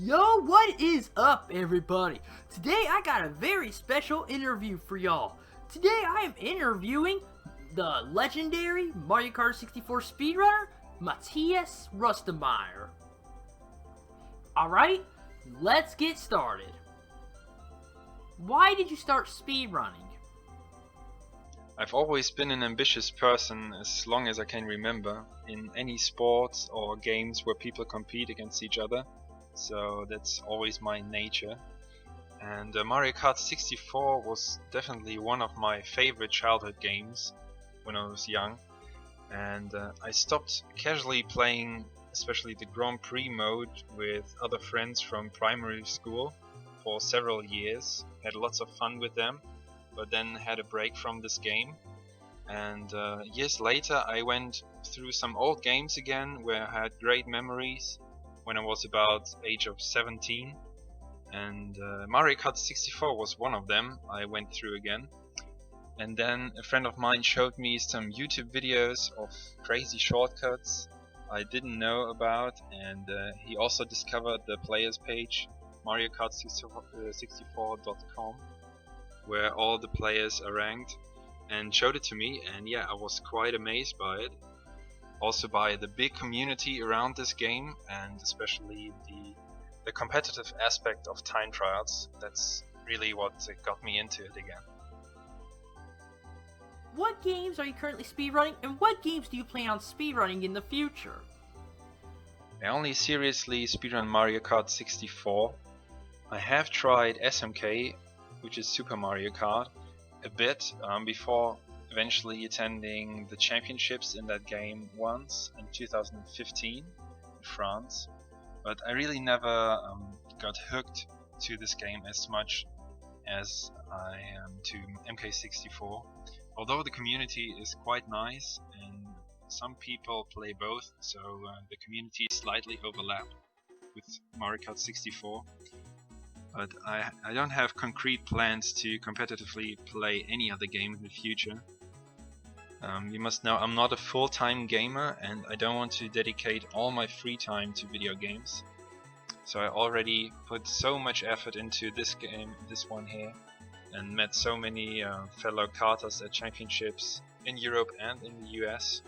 Yo, what is up, everybody? Today I got a very special interview for y'all. Today I am interviewing the legendary Mario Kart 64 speedrunner, Matthias Rustemeyer. Alright, let's get started. Why did you start speedrunning? I've always been an ambitious person as long as I can remember, in any sports or games where people compete against each other. So that's always my nature. And Mario Kart 64 was definitely one of my favorite childhood games when I was young. And I stopped casually playing, especially the Grand Prix mode, with other friends from primary school for several years. Had lots of fun with them, but then had a break from this game. And years later I went through some old games again where I had great memories when I was about age of 17, and Mario Kart 64 was one of them I went through again. And then a friend of mine showed me some YouTube videos of crazy shortcuts I didn't know about, and he also discovered the players page MarioKart64.com, where all the players are ranked, and showed it to me, and yeah, I was quite amazed by it. Also by the big community around this game, and especially the competitive aspect of time trials. That's really what got me into it again. What games are you currently speedrunning, and what games do you plan on speedrunning in the future? I only seriously speedrun Mario Kart 64. I have tried SMK, which is Super Mario Kart, a bit before eventually attending the championships in that game once in 2015 in France, but I really never got hooked to this game as much as I am to MK64, although the community is quite nice and some people play both, so the community slightly overlap with Mario Kart 64. But I don't have concrete plans to competitively play any other game in the future. You must know I'm not a full-time gamer, and I don't want to dedicate all my free time to video games. So I already put so much effort into this game, this one here, and met so many fellow karters at championships in Europe and in the US.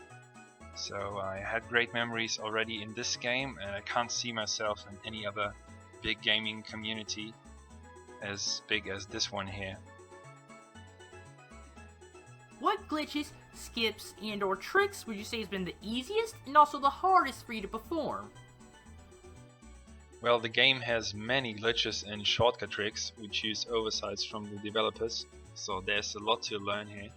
So I had great memories already in this game, and I can't see myself in any other big gaming community as big as this one here. What glitches, skips, and or tricks would you say has been the easiest and also the hardest for you to perform? Well, the game has many glitches and shortcut tricks which use oversights from the developers, so there's a lot to learn here.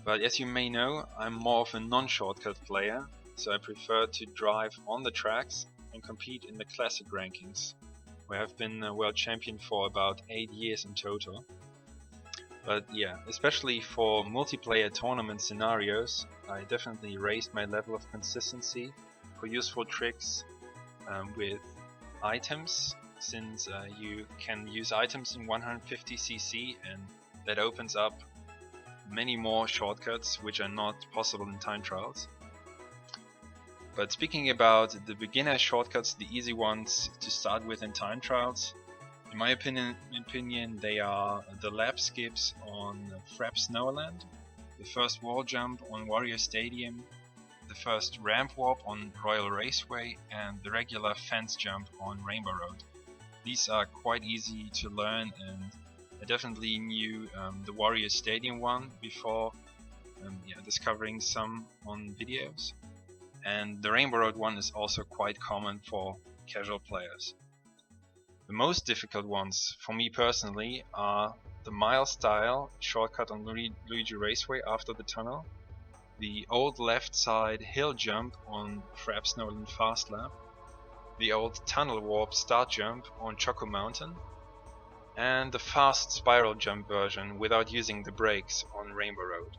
But as you may know, I'm more of a non-shortcut player, so I prefer to drive on the tracks and compete in the classic rankings, where I've been world champion for about 8 years in total. But yeah, especially for multiplayer tournament scenarios, I definitely raised my level of consistency for useful tricks with items, since you can use items in 150cc, and that opens up many more shortcuts which are not possible in time trials. But speaking about the beginner shortcuts, the easy ones to start with in time trials, in my opinion they are the lap skips on Frapp Snowland, the first wall jump on Wario Stadium, the first ramp warp on Royal Raceway, and the regular fence jump on Rainbow Road. These are quite easy to learn, and I definitely knew the Wario Stadium one before discovering some on videos. And the Rainbow Road one is also quite common for casual players. The most difficult ones for me personally are the mile style shortcut on Luigi Raceway after the tunnel, the old left side hill jump on Frapp Snowland Fast Lap, the old tunnel warp start jump on Choco Mountain, and the fast spiral jump version without using the brakes on Rainbow Road.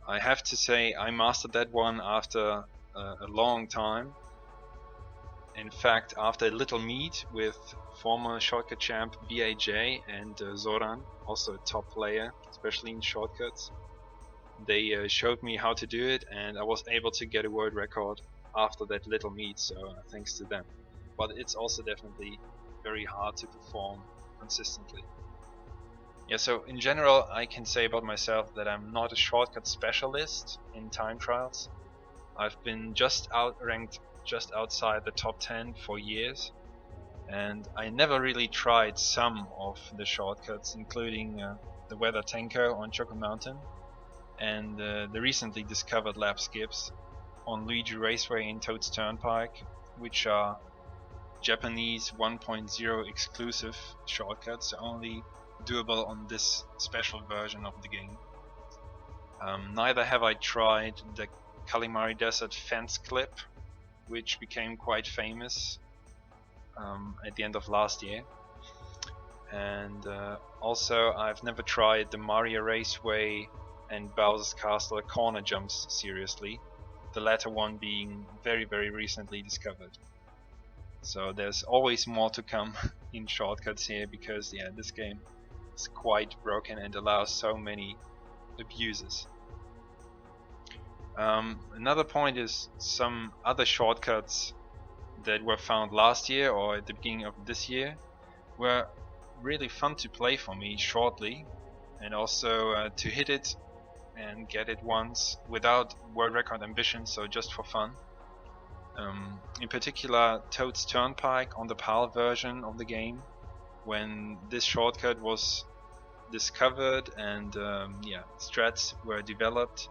I have to say I mastered that one after a long time. In fact, after a little meet with former shortcut champ BAJ and Zoran, also a top player, especially in shortcuts. They showed me how to do it, and I was able to get a world record after that little meet, so thanks to them. but it's also definitely very hard to perform consistently. Yeah, so in general I can say about myself that I'm not a shortcut specialist in time trials. I've been ranked just outside the top 10 for years, and I never really tried some of the shortcuts, including the Weather Tanker on Choco Mountain and the recently discovered lap skips on Luigi Raceway in Toad's Turnpike, which are Japanese 1.0 exclusive shortcuts, only doable on this special version of the game. Neither have I tried the Kalimari Desert fence clip, which became quite famous at the end of last year. And also I've never tried the Mario Raceway and Bowser's Castle corner jumps seriously, the latter one being very recently discovered. So there's always more to come in shortcuts here, because this game is quite broken and allows so many abuses. Another point is some other shortcuts that were found last year or at the beginning of this year were really fun to play for me shortly, and also to hit it and get it once without world record ambition, so just for fun. In particular, Toad's Turnpike on the PAL version of the game, when this shortcut was discovered and strats were developed,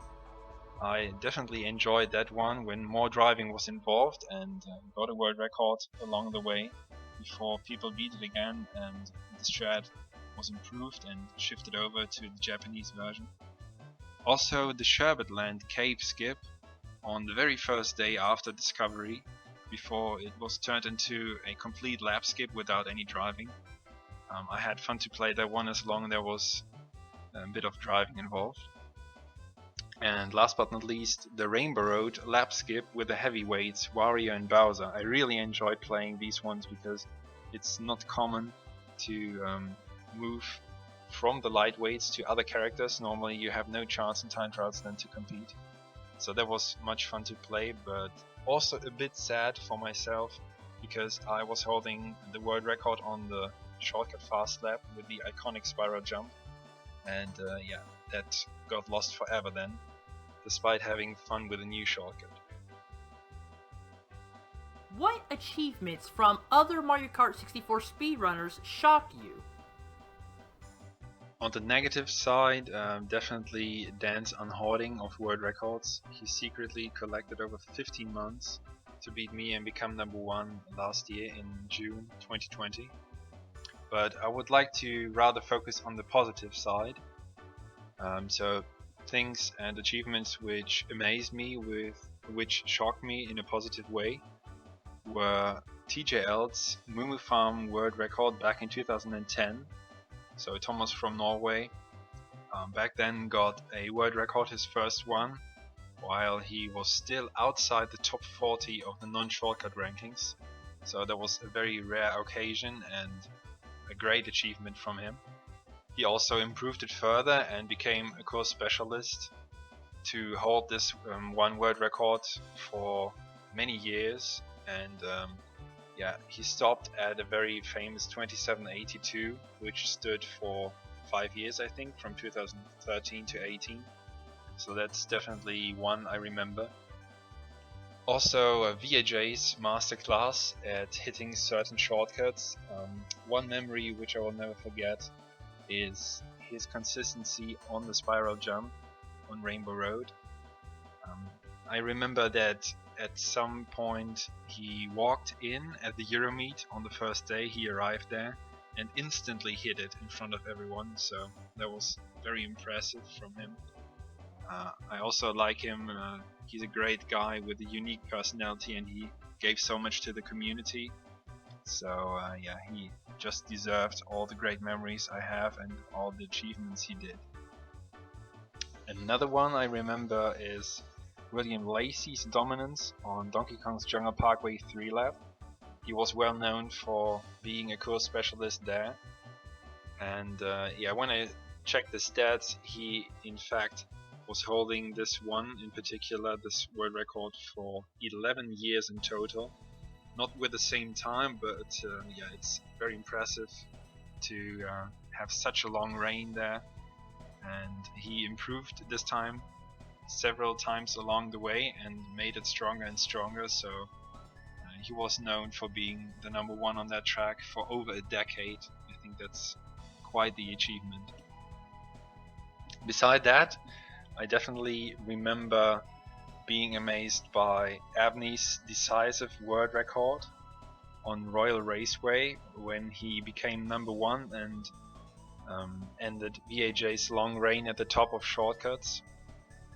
I definitely enjoyed that one when more driving was involved, and got a world record along the way before people beat it again and the strat was improved and shifted over to the Japanese version. Also the Sherbetland cave skip on the very first day after discovery, before it was turned into a complete lap skip without any driving. I had fun to play that one as long as there was a bit of driving involved. And last but not least, the Rainbow Road lap skip with the heavyweights Wario and Bowser. I really enjoyed playing these ones because it's not common to move from the lightweights to other characters. Normally you have no chance in time trials then to compete. So that was much fun to play, but also a bit sad for myself because I was holding the world record on the shortcut fast lap with the iconic spiral jump, and that got lost forever then, despite having fun with a new shortcut. What achievements from other Mario Kart 64 speedrunners shock you? On the negative side, definitely Dan's unhoarding of world records. He secretly collected over 15 months to beat me and become number 1 last year in June 2020. But I would like to rather focus on the positive side. So things and achievements which amazed me, which shocked me in a positive way, were TJL's Moo Farm world record back in 2010. So Thomas from Norway back then got a world record, his first one, while he was still outside the top 40 of the non-shortcut rankings. So that was a very rare occasion and a great achievement from him. He also improved it further and became a course specialist to hold this one world record for many years, and he stopped at a very famous 2782, which stood for 5 years, I think, from 2013 to 18. So that's definitely one I remember. Also VAJ's masterclass at hitting certain shortcuts. One memory which I will never forget is his consistency on the spiral jump on Rainbow Road. I remember that at some point he walked in at the Euromeet on the first day he arrived there and instantly hit it in front of everyone, so that was very impressive from him. I also like him. He's a great guy with a unique personality and he gave so much to the community. So he just deserved all the great memories I have and all the achievements he did. Another one I remember is William Lacey's dominance on Donkey Kong's Jungle Parkway 3 lap. He was well known for being a course specialist there, and when I checked the stats, he in fact was holding this one in particular, this world record, for 11 years in total, not with the same time, but yeah, it's very impressive to have such a long reign there. And he improved this time several times along the way and made it stronger and stronger. So he was known for being the #1 on that track for over a decade. I think that's quite the achievement. Beside that, I definitely remember being amazed by Abney's decisive world record on Royal Raceway when he became #1 and ended VAJ's long reign at the top of shortcuts.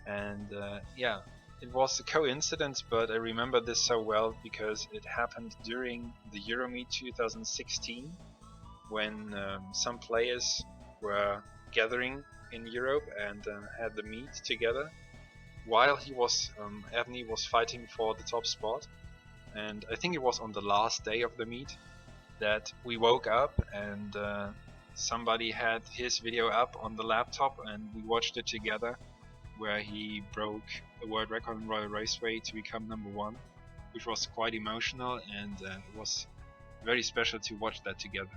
And yeah, it was a coincidence, but I remember this so well because it happened during the Euromeet 2016 when some players were gathering in Europe and had the meet together while Abney was fighting for the top spot. And I think it was on the last day of the meet that we woke up and somebody had his video up on the laptop and we watched it together, where he broke the world record on Royal Raceway to become #1, which was quite emotional, and it was very special to watch that together.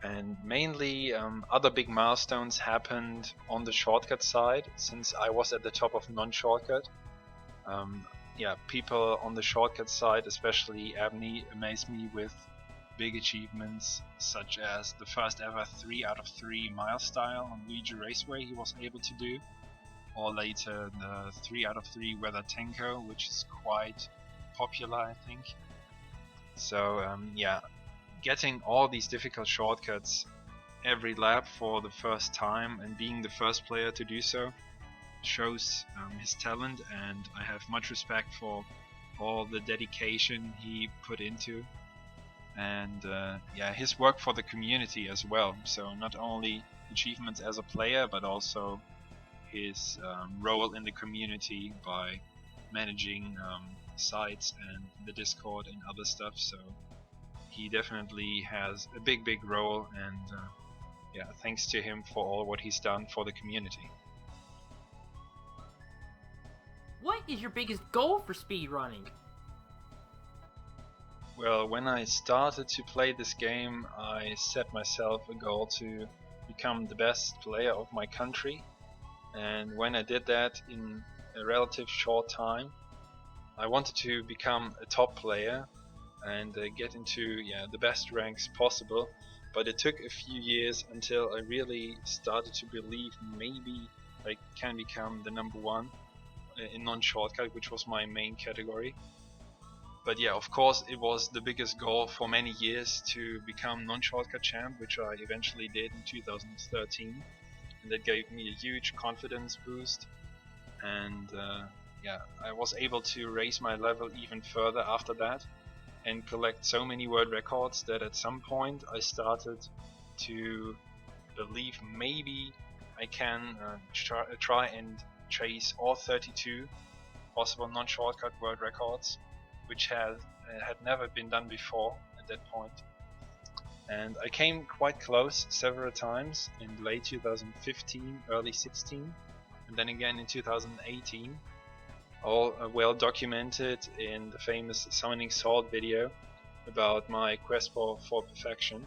And mainly other big milestones happened on the shortcut side, since I was at the top of non-shortcut. Yeah, people on the shortcut side, especially Abney, amazed me with big achievements, such as the first ever 3 out of 3 mile style on Luigi Raceway he was able to do, or later the 3 out of 3 Weather Tenko, which is quite popular, I think. So yeah, getting all these difficult shortcuts every lap for the first time and being the first player to do so shows his talent, and I have much respect for all the dedication he put into, and yeah, his work for the community as well. So not only achievements as a player, but also his role in the community by managing sites and the Discord and other stuff. So he definitely has a big role, and yeah, thanks to him for all what he's done for the community. What is your biggest goal for speedrunning? Well, when I started to play this game, I set myself a goal to become the best player of my country, and when I did that in a relative short time, I wanted to become a top player and get into the best ranks possible. But it took a few years until I really started to believe maybe I can become the #1 in non-shortcut, which was my main category. But yeah, of course, it was the biggest goal for many years to become non-shortcut champ, which I eventually did in 2013, and that gave me a huge confidence boost. And yeah, I was able to raise my level even further after that and collect so many world records that at some point I started to believe maybe I can try and chase all 32 possible non-shortcut world records, which had never been done before at that point. And I came quite close several times in late 2015, early 16, and then again in 2018, all well documented in the famous Summoning Salt video about my quest for perfection.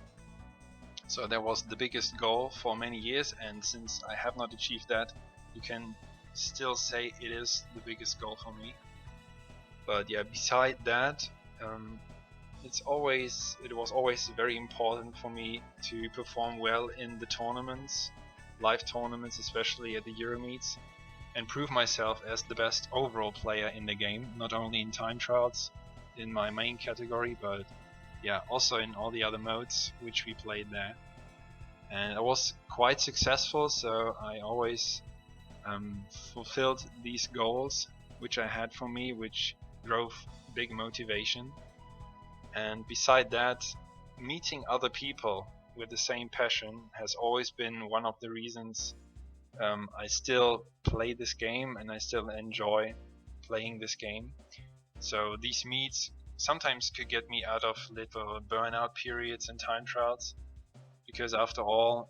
So that was the biggest goal for many years, and since I have not achieved that, you can still say it is the biggest goal for me. But yeah, beside that, it was always very important for me to perform well in the tournaments, live tournaments, especially at the Euromeets, and prove myself as the best overall player in the game, not only in time trials in my main category, but yeah, also in all the other modes which we played there. And I was quite successful, so I always fulfilled these goals which I had for me, which drove big motivation. And beside that, meeting other people with the same passion has always been one of the reasons I still play this game and I still enjoy playing this game. So these meets sometimes could get me out of little burnout periods in time trials, because after all,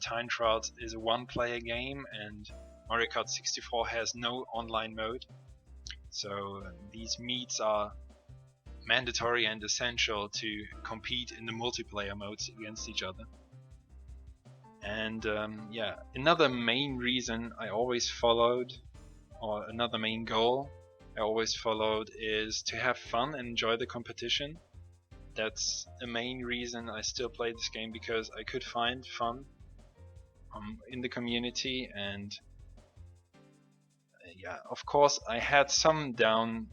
time trials is a one-player game and Mario Kart 64 has no online mode. So these meets are mandatory and essential to compete in the multiplayer modes against each other. And yeah, another main reason I always followed, or another main goal I always followed, is to have fun and enjoy the competition. That's the main reason I still play this game, because I could find fun in the community. And yeah, of course I had some down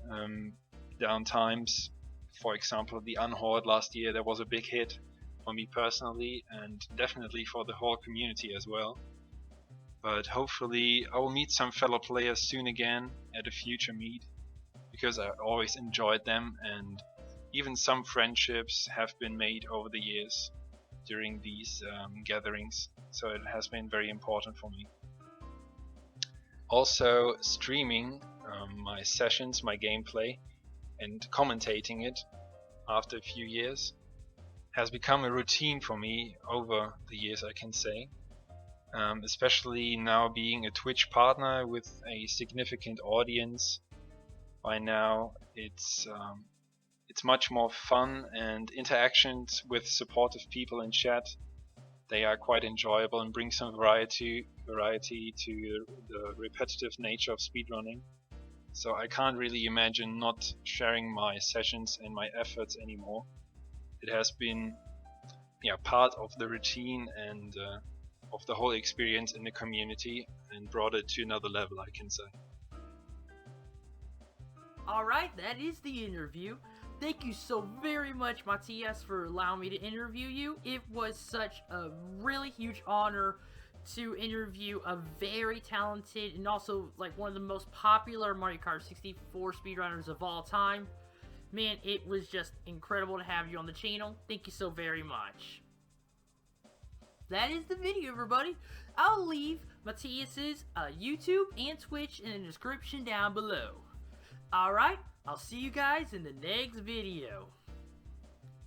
times. For example, the Unhorde last year, that was a big hit for me personally, and definitely for the whole community as well. But hopefully I will meet some fellow players soon again at a future meet, because I always enjoyed them, and even some friendships have been made over the years during these gatherings, so it has been very important for me. Also, streaming my sessions, my gameplay, and commentating it after a few years has become a routine for me over the years, I can say. Especially now being a Twitch partner with a significant audience. By now it's much more fun, and interactions with supportive people in chat, they are quite enjoyable and bring some variety to the repetitive nature of speedrunning. So I can't really imagine not sharing my sessions and my efforts anymore. It has been part of the routine and of the whole experience in the community, and brought it to another level, I can say. Alright, that is the interview. Thank you so very much, Matthias, for allowing me to interview you. It was such a really huge honor to interview a very talented and also like one of the most popular Mario Kart 64 speedrunners of all time. Man, it was just incredible to have you on the channel. Thank you so very much. That is the video, everybody. I'll leave Matthias's YouTube and Twitch in the description down below. Alright, I'll see you guys in the next video.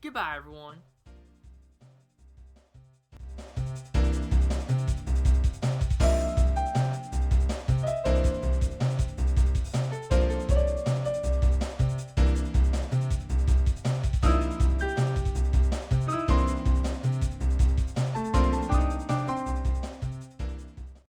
Goodbye, everyone.